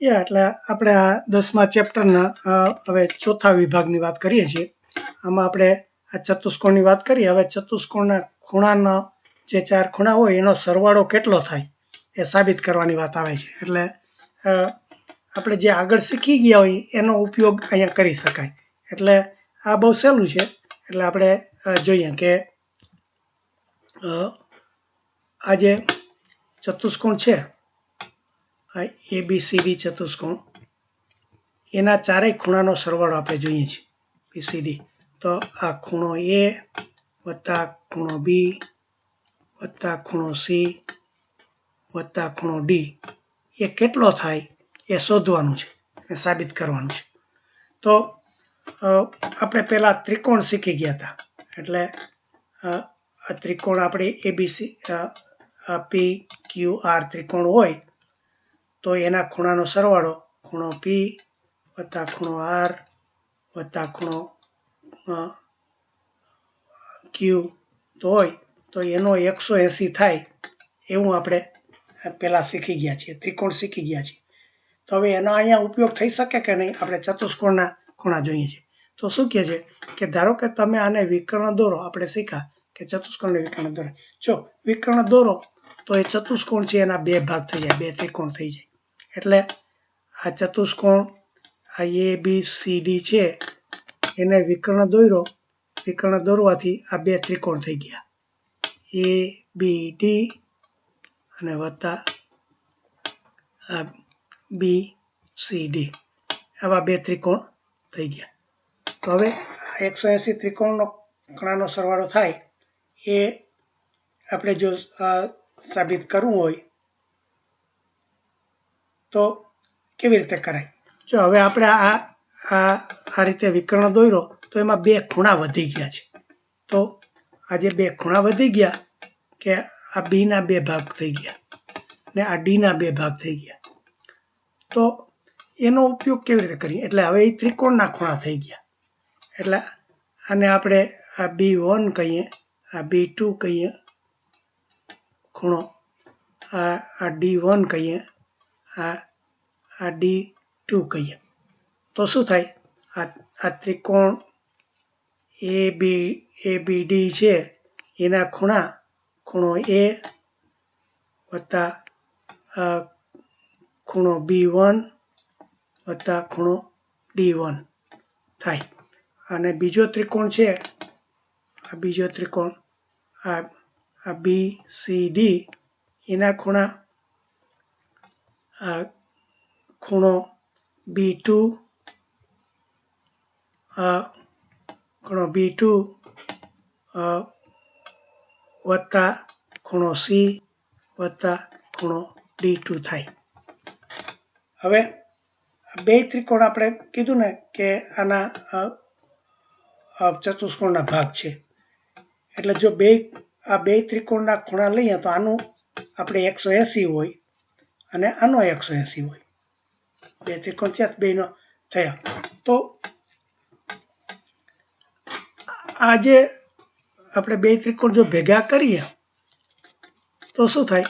એટલે આપણે આ 10મા ચેપ્ટરના હવે ચોથા વિભાગની વાત કરીએ છીએ. આમાં આપણે આ ચતુષ્કોણની વાત કરીએ. હવે ચતુષ્કોણના ખૂણાના જે 4 ખૂણા હોય એનો સરવાળો કેટલો થાય એ સાબિત કરવાની વાત આવે છે. એટલે આપણે જે આગળ શીખી ગયા હોય એનો ઉપયોગ અહીંયા કરી શકાય. એટલે આ બહુ સહેલું છે. એટલે આપણે જોઈએ કે આ જે ચતુષ્કોણ છે, ABCD ચતુષ્કોણ, એના ચારેય ખૂણાનો સરવાળો આપણે જોઈએ છીએ. BCD તો આ ખૂણો A વત્તા ખૂણો B વત્તા ખૂણો C વત્તા ખૂણો D એ કેટલો થાય એ શોધવાનું છે, એ સાબિત કરવાનું છે. તો આપણે પહેલા ત્રિકોણ શીખી ગયા હતા. એટલે આ ત્રિકોણ આપણે ABC PQR ત્રિકોણ હોય તો એના ખૂણાનો સરવાળો ખૂણો P વત્તા ખૂણો R વત્તા ખૂણો Q તો હોય તો એનો 180 થાય એવું આપણે પહેલા શીખી ગયા છીએ, ત્રિકોણ શીખી ગયા છીએ. તો હવે એનો અહીંયા ઉપયોગ થઈ શકે કે નહીં? આપણે ચતુષ્કોણના ખૂણા જોઈએ છીએ. તો શું કહે છે કે ધારો કે તમે આને વિકર્ણ દોરો. આપણે શીખ્યા કે ચતુષ્કોણને વિકર્ણ દોરે. જો વિકર્ણ દોરો તો એ ચતુષ્કોણ છે એના બે ભાગ થઈ જાય, બે ત્રિકોણ થઈ જાય. એટલે આ ચતુષ્કોણ આ ABCD છે એને વિકર્ણ દોર્યો. વિકર્ણ દોરવાથી આ બે ત્રિકોણ થઈ ગયા, ABD અને વત્તા BCD. આવા બે ત્રિકોણ થઈ ગયા. તો હવે 180 ત્રિકોણનો ખૂણાનો સરવાળો થાય એ આપણે જો સાબિત કરવું હોય તો કેવી રીતે કરાય? જો હવે આપણે આ રીતે વિકર્ણ દોર્યો તો એમાં બે ખૂણા વધી ગયા છે. તો આ જે બે ખૂણા વધી ગયા કે આ B ના બે ભાગ થઈ ગયા ને આ D ના બે ભાગ થઈ ગયા. તો એનો ઉપયોગ કેવી રીતે કરીએ? એટલે હવે એ ત્રિકોણના ખૂણા થઈ ગયા. એટલે આને આપણે આ B1 કહીએ, આ B2 કહીએ ખૂણો, આ D1 કહીએ, આ D2 કહીએ. તો શું થાય? આ ત્રિકોણ ABD છે એના ખૂણો A વત્તા ખૂણો B1 વત્તા ખૂણો D1 થાય. અને બીજો ત્રિકોણ છે, આ બીજો ત્રિકોણ આ BCD એના ખૂણો B2 ખૂણો B2 વત્તા ખૂણો C વત્તા ખૂણો D2 થાય. હવે બે ત્રિકોણ આપણે કીધું ને કે આના ચતુષ્કોણના ભાગ છે. એટલે જો આ બે ત્રિકોણના ખૂણા લઈએ તો આનું આપણે 180 હોય અને આનો 180 હોય. બે ત્રિકોણ થયા, બેનો થયા. તો આ જે આપણે બે ત્રિકોણ જો ભેગા કરીએ તો શું થાય?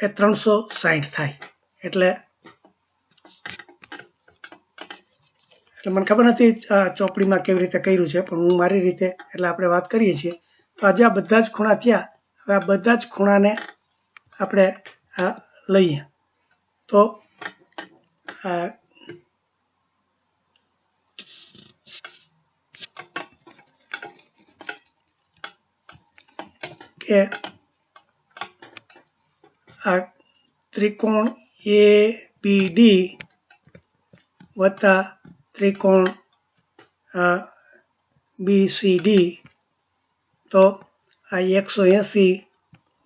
એ 360 થાય. એટલે મને ખબર નથી ચોપડીમાં કેવી રીતે કર્યું છે, પણ હું મારી રીતે એટલે આપણે વાત કરીએ છીએ. તો આજે આ બધા જ ખૂણા થયા. હવે આ બધા જ ખૂણાને આપણે લઈએ તો કે આ ત્રિકોણ ABD વત્તા ત્રિકોણ BCD તો આ 180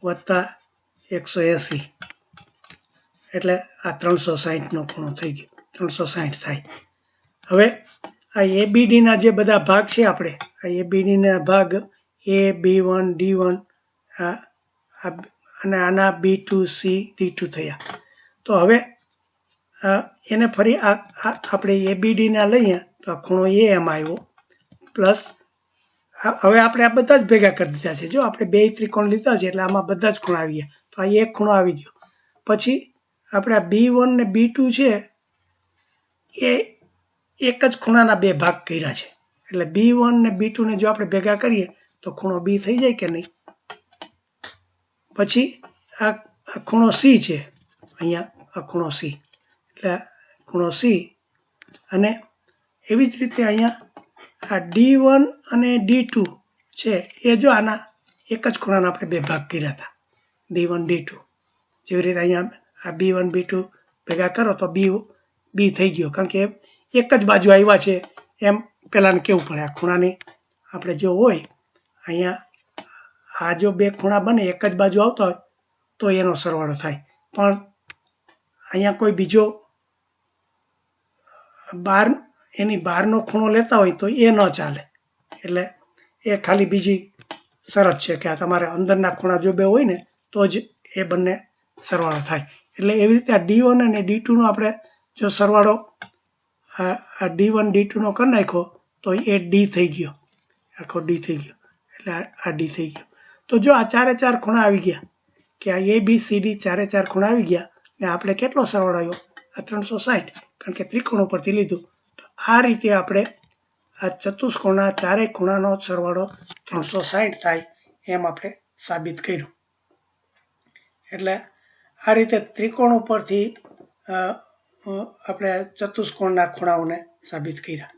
વત્તા 180 એટલે આ 360 નો ખૂણો થઈ ગયો, 360 થાય. હવે આ ABD ના જે બધા ભાગ છે, આપણે આ ABD ના ભાગ A, B1, D1 અને આના B2, C, D2 થયા. તો હવે એને ફરી આપણે ABD ના લઈએ તો આ ખૂણો A એમાં આવ્યો, પ્લસ હવે આપણે આ બધા જ ભેગા કરી દીધા છે. જો આપણે બે ત્રિકોણ લીધા છે એટલે આમાં બધા જ ખૂણા આવી ગયા. તો આ એક ખૂણો આવી ગયો. પછી આપણે આ B1 ને B2 છે એ એક જ ખૂણાના બે ભાગ કર્યા છે. એટલે B1 ને B2 ને જો આપણે ભેગા કરીએ તો ખૂણો B થઈ જાય કે નહીં. પછી આ ખૂણો C છે, અહીંયા આ ખૂણો C, એટલે ખૂણો C, અને એવી જ રીતે અહીંયા આ D1 અને D2 છે એ જો આના એક જ ખૂણાના આપણે બે ભાગ કર્યા હતા, D1 D2. જેવી રીતે અહીંયા આ B1 B2 ભેગા કરો તો B થઈ ગયો, કારણ કે એક જ બાજુ આવ્યા છે એમ પહેલાને કેવું પડે. આ ખૂણાની આપણે જો હોય અહીંયા આ જો બે ખૂણા બને એક જ બાજુ આવતા હોય તો એનો સરવાળો થાય, પણ અહીંયા કોઈ બીજો એની બહારનો ખૂણો લેતા હોય તો એ ન ચાલે. એટલે એ ખાલી બીજી શરત છે કે આ તમારે અંદરના ખૂણા જો બે હોય ને તો જ એ બંને સરવાળો થાય. એટલે એવી રીતે આ D1 અને D2 નો આપણે જો સરવાળો આ D1 D2 નો કરી નાખ્યો તો એ D થઈ ગયો, આખો D થઈ ગયો, એટલે આ D થઈ ગયો. તો જો આ ચારે ચાર ખૂણા આવી ગયા, કે આ ABCD ચારે ચાર ખૂણા આવી ગયા, ને આપણે કેટલો સરવાળો આવ્યો? આ 360, કારણ કે ત્રિકોણ ઉપરથી લીધું. તો આ રીતે આપણે આ ચતુષ્કોણના ચારેય ખૂણાનો સરવાળો 360 થાય એમ આપણે સાબિત કર્યું. એટલે આ રીતે ત્રિકોણ ઉપરથી આપણે ચતુષ્કોણના ખૂણાઓને સાબિત કર્યા.